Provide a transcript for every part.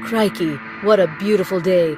Crikey, what a beautiful day.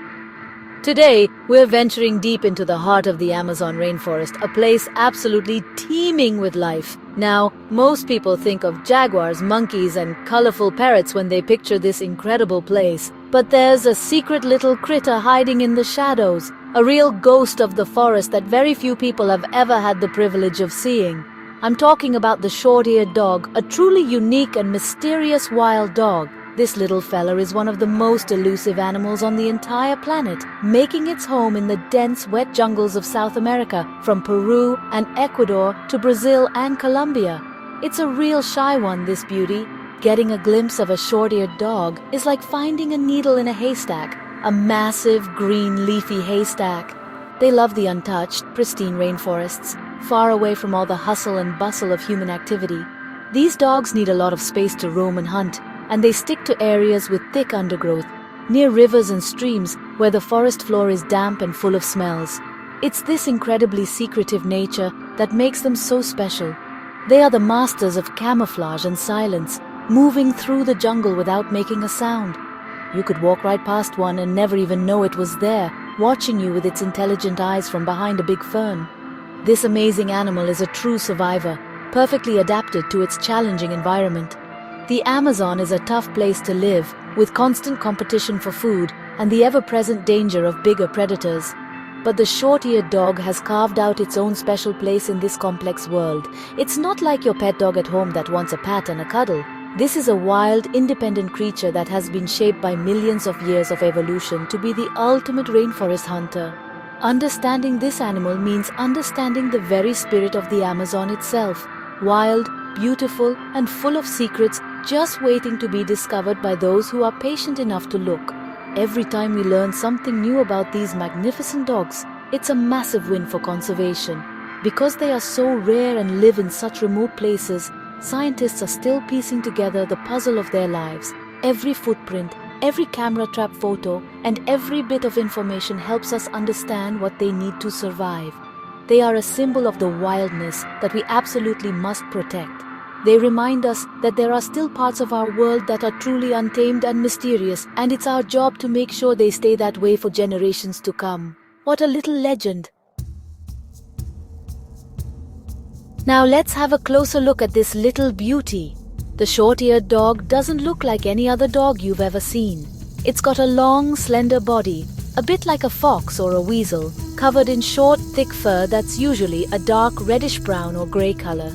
Today, we're venturing deep into the heart of the Amazon rainforest, a place absolutely teeming with life. Now, most people think of jaguars, monkeys, and colorful parrots when they picture this incredible place. But there's a secret little critter hiding in the shadows, a real ghost of the forest that very few people have ever had the privilege of seeing. I'm talking about the short-eared dog, a truly unique and mysterious wild dog. This little fella is one of the most elusive animals on the entire planet, making its home in the dense, wet jungles of South America, from Peru and Ecuador to Brazil and Colombia. It's a real shy one, this beauty. Getting a glimpse of a short-eared dog is like finding a needle in a haystack, a massive, green, leafy haystack. They love the untouched, pristine rainforests, far away from all the hustle and bustle of human activity. These dogs need a lot of space to roam and hunt, and they stick to areas with thick undergrowth, near rivers and streams where the forest floor is damp and full of smells. It's this incredibly secretive nature that makes them so special. They are the masters of camouflage and silence, moving through the jungle without making a sound. You could walk right past one and never even know it was there, watching you with its intelligent eyes from behind a big fern. This amazing animal is a true survivor, perfectly adapted to its challenging environment. The Amazon is a tough place to live, with constant competition for food and the ever-present danger of bigger predators. But the short-eared dog has carved out its own special place in this complex world. It's not like your pet dog at home that wants a pat and a cuddle. This is a wild, independent creature that has been shaped by millions of years of evolution to be the ultimate rainforest hunter. Understanding this animal means understanding the very spirit of the Amazon itself. Wild, beautiful, and full of secrets, just waiting to be discovered by those who are patient enough to look. Every time we learn something new about these magnificent dogs, it's a massive win for conservation. Because they are so rare and live in such remote places, scientists are still piecing together the puzzle of their lives. Every footprint, every camera trap photo, and every bit of information helps us understand what they need to survive. They are a symbol of the wildness that we absolutely must protect. They remind us that there are still parts of our world that are truly untamed and mysterious, and it's our job to make sure they stay that way for generations to come. What a little legend! Now let's have a closer look at this little beauty. The short-eared dog doesn't look like any other dog you've ever seen. It's got a long, slender body, a bit like a fox or a weasel, covered in short, thick fur that's usually a dark reddish-brown or grey color.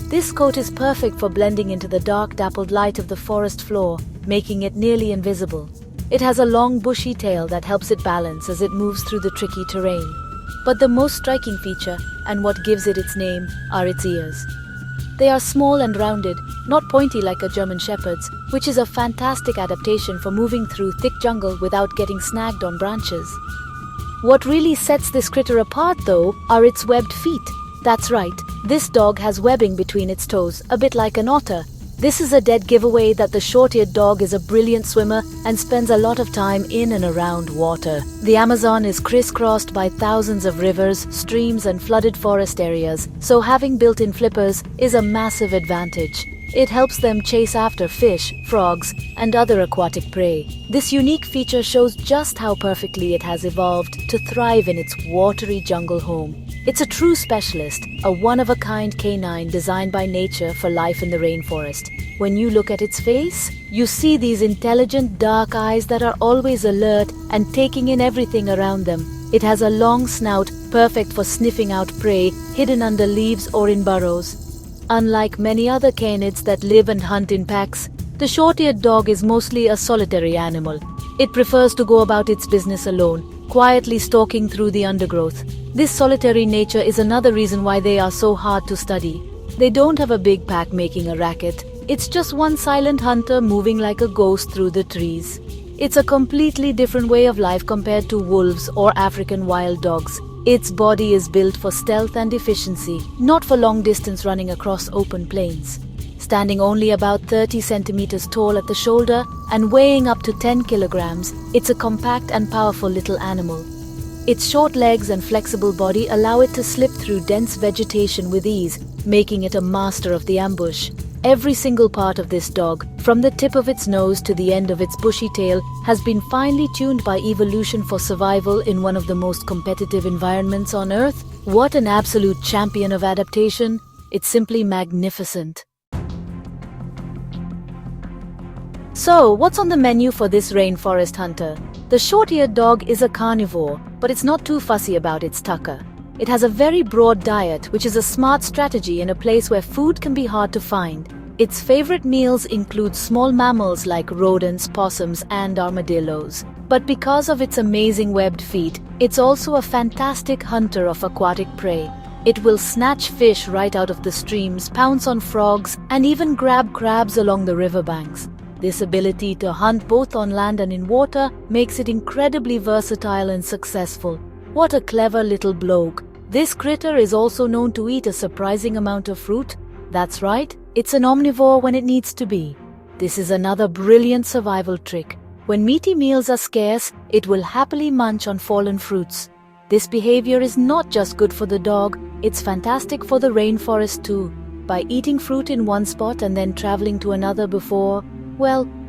This coat is perfect for blending into the dark dappled light of the forest floor, making it nearly invisible. It has a long bushy tail that helps it balance as it moves through the tricky terrain. But the most striking feature, and what gives it its name, are its ears. They are small and rounded, not pointy like a German shepherd's, which is a fantastic adaptation for moving through thick jungle without getting snagged on branches. What really sets this critter apart, though, are its webbed feet. That's right, this dog has webbing between its toes, a bit like an otter. This is a dead giveaway that the short-eared dog is a brilliant swimmer and spends a lot of time in and around water. The Amazon is crisscrossed by thousands of rivers, streams, and flooded forest areas, so having built-in flippers is a massive advantage. It helps them chase after fish, frogs, and other aquatic prey. This unique feature shows just how perfectly it has evolved to thrive in its watery jungle home. It's a true specialist, a one-of-a-kind canine designed by nature for life in the rainforest. When you look at its face, you see these intelligent dark eyes that are always alert and taking in everything around them. It has a long snout, perfect for sniffing out prey hidden under leaves or in burrows. Unlike many other canids that live and hunt in packs, the short-eared dog is mostly a solitary animal. It prefers to go about its business alone, quietly stalking through the undergrowth. This solitary nature is another reason why they are so hard to study. They don't have a big pack making a racket. It's just one silent hunter moving like a ghost through the trees. It's a completely different way of life compared to wolves or African wild dogs. Its body is built for stealth and efficiency, not for long distance running across open plains. Standing only about 30 centimeters tall at the shoulder and weighing up to 10 kilograms, it's a compact and powerful little animal. Its short legs and flexible body allow it to slip through dense vegetation with ease, making it a master of the ambush. Every single part of this dog, from the tip of its nose to the end of its bushy tail, has been finely tuned by evolution for survival in one of the most competitive environments on Earth. What an absolute champion of adaptation! It's simply magnificent. So, what's on the menu for this rainforest hunter? The short-eared dog is a carnivore, but it's not too fussy about its tucker. It has a very broad diet, which is a smart strategy in a place where food can be hard to find. Its favorite meals include small mammals like rodents, possums, and armadillos. But because of its amazing webbed feet, it's also a fantastic hunter of aquatic prey. It will snatch fish right out of the streams, pounce on frogs, and even grab crabs along the riverbanks. This ability to hunt both on land and in water makes it incredibly versatile and successful. What a clever little bloke. This critter is also known to eat a surprising amount of fruit. That's right, it's an omnivore when it needs to be. This is another brilliant survival trick. When meaty meals are scarce, it will happily munch on fallen fruits. This behavior is not just good for the dog, it's fantastic for the rainforest too. By eating fruit in one spot and then traveling to another before,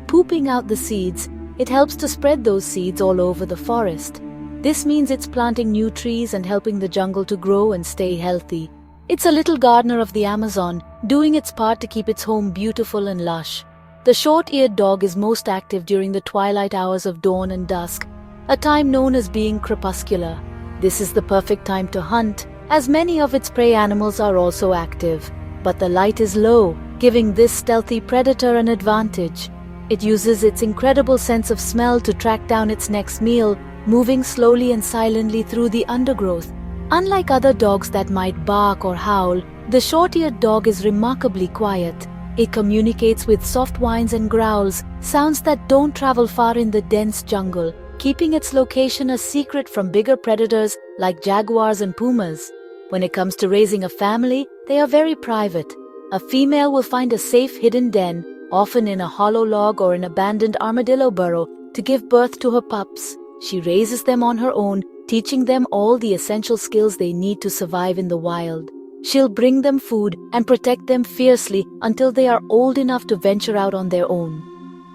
pooping out the seeds, it helps to spread those seeds all over the forest. This means it's planting new trees and helping the jungle to grow and stay healthy. It's a little gardener of the Amazon, doing its part to keep its home beautiful and lush. The short-eared dog is most active during the twilight hours of dawn and dusk, a time known as being crepuscular. This is the perfect time to hunt, as many of its prey animals are also active. But the light is low, giving this stealthy predator an advantage. It uses its incredible sense of smell to track down its next meal, moving slowly and silently through the undergrowth. Unlike other dogs that might bark or howl, the short-eared dog is remarkably quiet. It communicates with soft whines and growls, sounds that don't travel far in the dense jungle, keeping its location a secret from bigger predators like jaguars and pumas. When it comes to raising a family, they are very private. A female will find a safe hidden den, often in a hollow log or an abandoned armadillo burrow, to give birth to her pups. She raises them on her own, teaching them all the essential skills they need to survive in the wild. She'll bring them food and protect them fiercely until they are old enough to venture out on their own.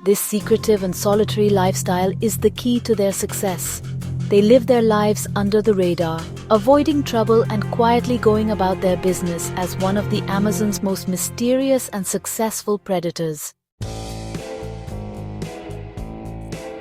This secretive and solitary lifestyle is the key to their success. They live their lives under the radar, avoiding trouble and quietly going about their business as one of the Amazon's most mysterious and successful predators.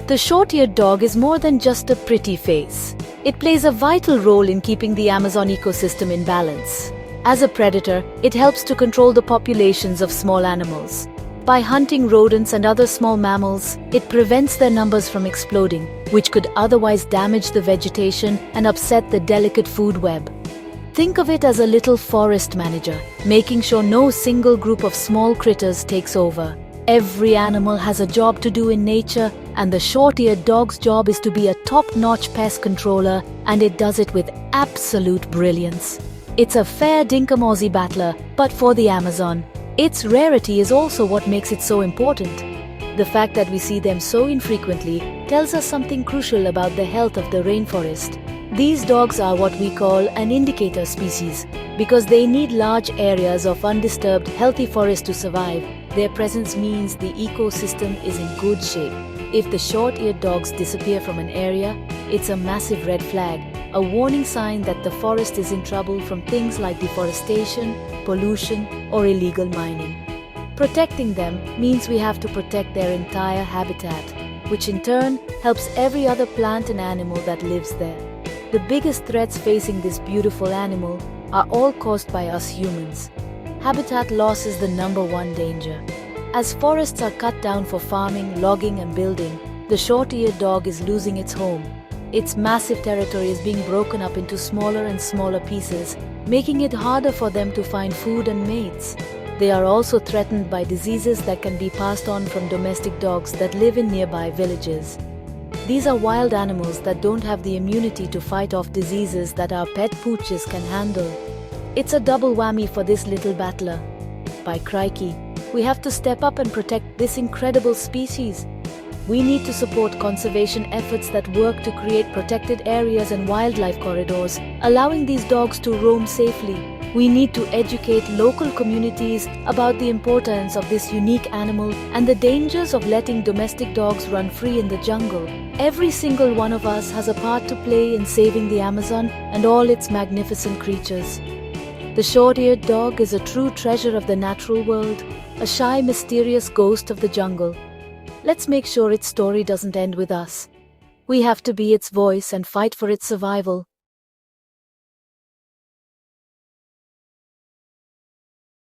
The short-eared dog is more than just a pretty face. It plays a vital role in keeping the Amazon ecosystem in balance. As a predator, it helps to control the populations of small animals. By hunting rodents and other small mammals, it prevents their numbers from exploding, which could otherwise damage the vegetation and upset the delicate food web. Think of it as a little forest manager, making sure no single group of small critters takes over. Every animal has a job to do in nature, and the short-eared dog's job is to be a top-notch pest controller, and it does it with absolute brilliance. It's a fair dinkum Aussie battler, but for the Amazon. Its rarity is also what makes it so important. The fact that we see them so infrequently tells us something crucial about the health of the rainforest. These dogs are what we call an indicator species, because they need large areas of undisturbed, healthy forest to survive. Their presence means the ecosystem is in good shape. If the short-eared dogs disappear from an area, it's a massive red flag, a warning sign that the forest is in trouble from things like deforestation, pollution, or illegal mining. Protecting them means we have to protect their entire habitat, which in turn helps every other plant and animal that lives there. The biggest threats facing this beautiful animal are all caused by us humans. Habitat loss is the #1 danger. As forests are cut down for farming, logging, and building, the short-eared dog is losing its home. Its massive territory is being broken up into smaller and smaller pieces, making it harder for them to find food and mates. They are also threatened by diseases that can be passed on from domestic dogs that live in nearby villages. These are wild animals that don't have the immunity to fight off diseases that our pet pooches can handle. It's a double whammy for this little battler. By crikey, we have to step up and protect this incredible species. We need to support conservation efforts that work to create protected areas and wildlife corridors, allowing these dogs to roam safely. We need to educate local communities about the importance of this unique animal and the dangers of letting domestic dogs run free in the jungle. Every single one of us has a part to play in saving the Amazon and all its magnificent creatures. The short-eared dog is a true treasure of the natural world, a shy, mysterious ghost of the jungle. Let's make sure its story doesn't end with us. We have to be its voice and fight for its survival.